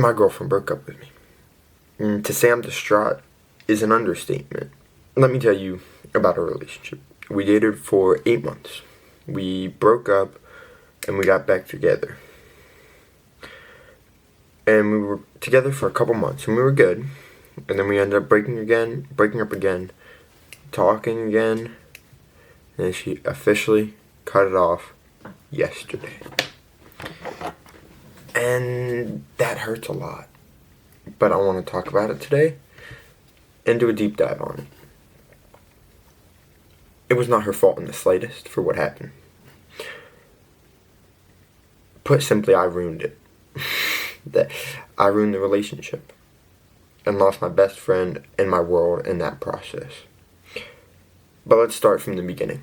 My girlfriend broke up with me. And to say I'm distraught is an understatement. Let me tell you about our relationship. We dated for 8 months. We broke up and we got back together. And we were together for a couple months and we were good. And then we ended up breaking up again, talking again, and she officially cut it off yesterday. And that hurts a lot. But I want to talk about it today and do a deep dive on it. It was not her fault in the slightest for what happened. Put simply, I ruined it. That I ruined the relationship and lost my best friend in my world in that process. But let's start from the beginning.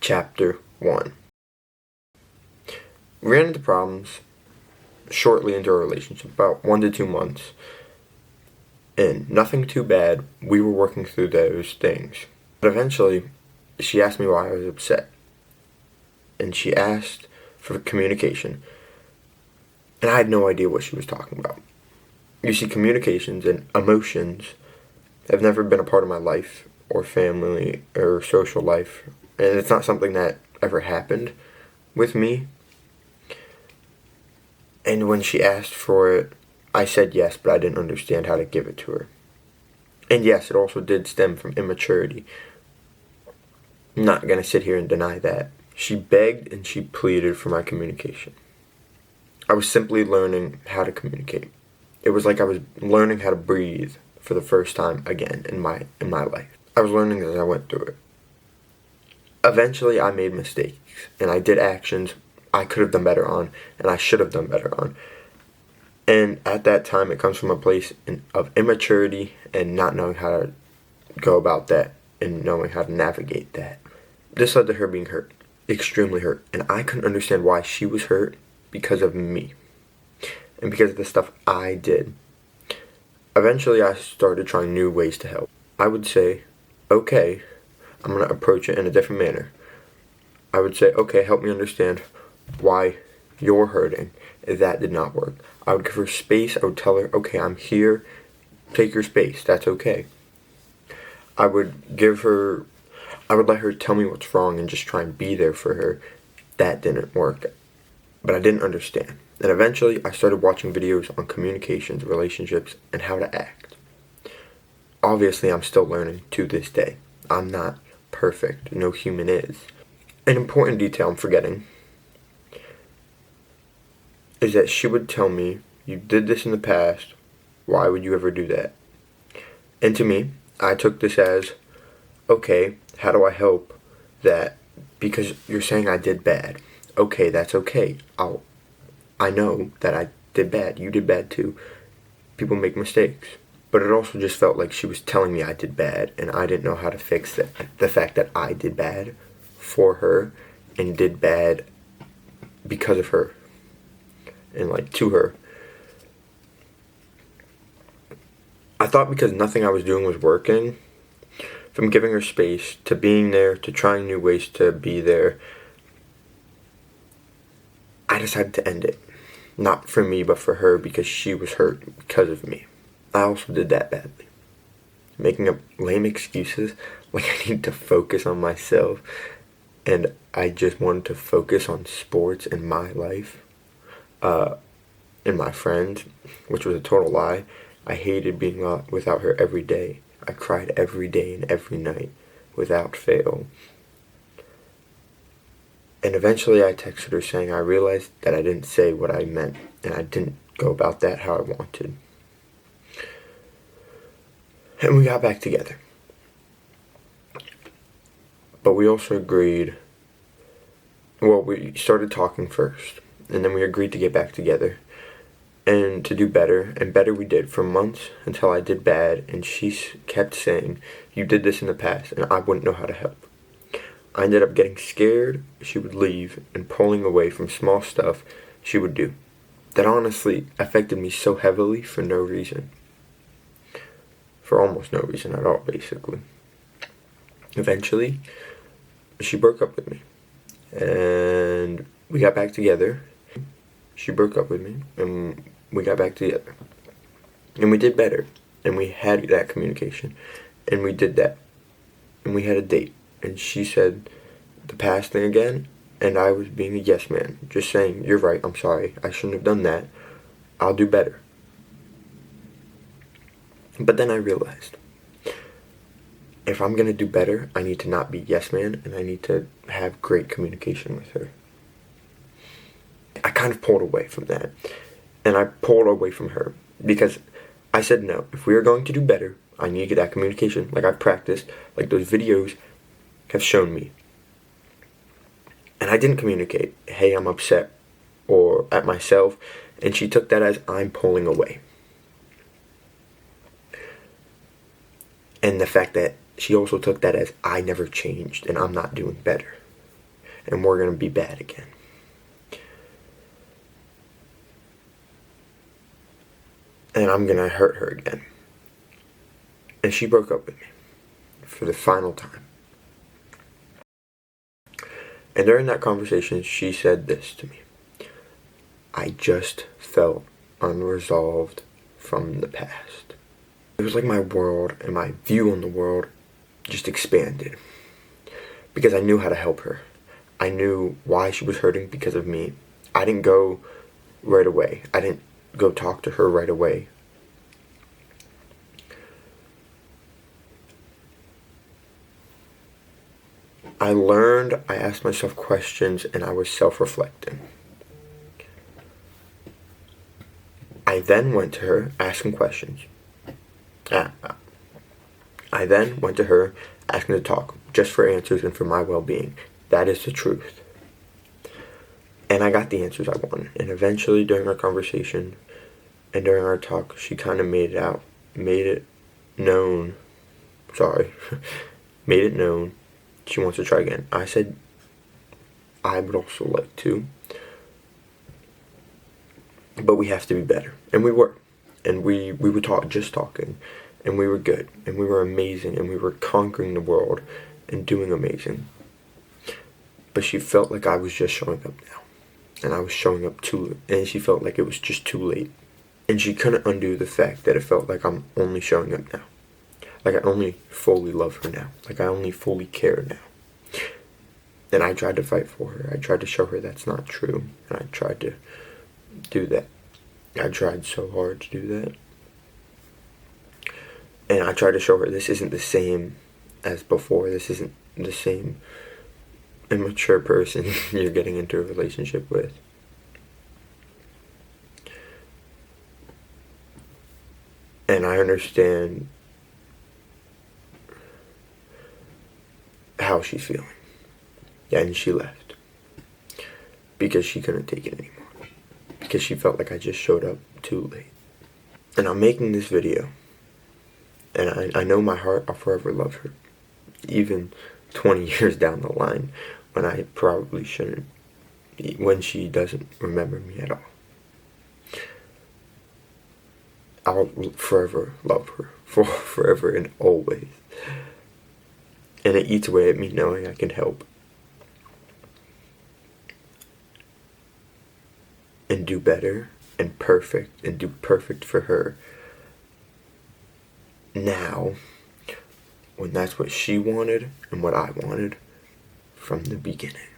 Chapter 1. We ran into problems shortly into our relationship, about 1 to 2 months. And nothing too bad. We were working through those things. But eventually, she asked me why I was upset. And she asked for communication. And I had no idea what she was talking about. You see, communications and emotions have never been a part of my life or family or social life. And it's not something that ever happened with me. And when she asked for it, I said yes, but I didn't understand how to give it to her. And yes, it also did stem from immaturity. I'm not going to sit here and deny that. She begged and she pleaded for my communication. I was simply learning how to communicate. It was like I was learning how to breathe for the first time again in my life. I was learning as I went through it. Eventually, I made mistakes, and I did actions I could have done better on, and I should have done better on. And at that time, it comes from a place of immaturity and not knowing how to go about that and knowing how to navigate that. This led to her being hurt, extremely hurt, and I couldn't understand why she was hurt because of me and because of the stuff I did. Eventually, I started trying new ways to help. I would say, okay, I'm going to approach it in a different manner. I would say, okay, help me understand why you're hurting. That did not work. I would give her space. I would tell her, okay, I'm here. Take your space. That's okay. I would let her tell me what's wrong and just try and be there for her. That didn't work. But I didn't understand. And eventually, I started watching videos on communications, relationships, and how to act. Obviously, I'm still learning to this day. I'm not perfect. No human is. An important detail I'm forgetting is that she would tell me, you did this in the past, why would you ever do that? And to me, I took this as, okay, how do I help that? Because you're saying I did bad. Okay, that's okay. I know that I did bad. You did bad too. People make mistakes. But it also just felt like she was telling me I did bad, and I didn't know how to fix that. The fact that I did bad for her and did bad because of her and to her. I thought because nothing I was doing was working, from giving her space to being there to trying new ways to be there, I decided to end it. Not for me, but for her, because she was hurt because of me. I also did that badly. Making up lame excuses like I need to focus on myself and I just wanted to focus on sports and my life and my friends, which was a total lie. I hated being without her every day. I cried every day and every night without fail. And eventually I texted her saying I realized that I didn't say what I meant and I didn't go about that how I wanted. And we got back together. But we also agreed, we started talking first, and then we agreed to get back together and to do better, and better we did for months until I did bad, and she kept saying, you did this in the past, and I wouldn't know how to help. I ended up getting scared she would leave and pulling away from small stuff she would do. That honestly affected me so heavily for no reason. For almost no reason at all, basically. Eventually, she broke up with me. And we got back together. she broke up with me, and we got back together. And we did better. And we had that communication. And we did that. And we had a date. And she said the past thing again, and I was being a yes man. Just saying, you're right, I'm sorry, I shouldn't have done that. I'll do better. But then I realized, if I'm gonna do better, I need to not be yes man, and I need to have great communication with her. I kind of pulled away from that. And I pulled away from her because I said no. If we are going to do better, I need to get that communication like I've practiced, like those videos have shown me. And I didn't communicate, hey, I'm upset, or at myself, and she took that as I'm pulling away. And the fact that she also took that as I never changed and I'm not doing better. And we're going to be bad again. And I'm going to hurt her again. And she broke up with me for the final time. And during that conversation, she said this to me. I just felt unresolved from the past. It was like my world and my view on the world just expanded. Because I knew how to help her. I knew why she was hurting because of me. I didn't go right away. I didn't go talk to her right away. I learned, I asked myself questions, and I was self-reflecting. I then went to her asking questions. I then went to her asking to talk, just for answers and for my well-being. That is the truth. And I got the answers I wanted. And eventually, during our conversation and during our talk, she kind of made it known she wants to try again. I said I would also like to, but we have to be better. And we were. And we were just talking, and we were good, and we were amazing, and we were conquering the world and doing amazing. But she felt like I was just showing up now, and I was showing up too late, and she felt like it was just too late. And she couldn't undo the fact that it felt like I'm only showing up now. Like I only fully love her now. Like I only fully care now. And I tried to fight for her. I tried to show her that's not true. And I tried to do that. I tried so hard to do that. And I tried to show her this isn't the same as before. This isn't the same immature person you're getting into a relationship with. And I understand how she's feeling. Yeah, and she left. Because she couldn't take it anymore. Because she felt like I just showed up too late. And I'm making this video. And I know my heart, I'll forever love her. Even 20 years down the line, when I probably shouldn't. When she doesn't remember me at all. I'll forever love her. Forever and always. And it eats away at me knowing I can help. And do better. And perfect. And do perfect for her. Now. When that's what she wanted and what I wanted from the beginning.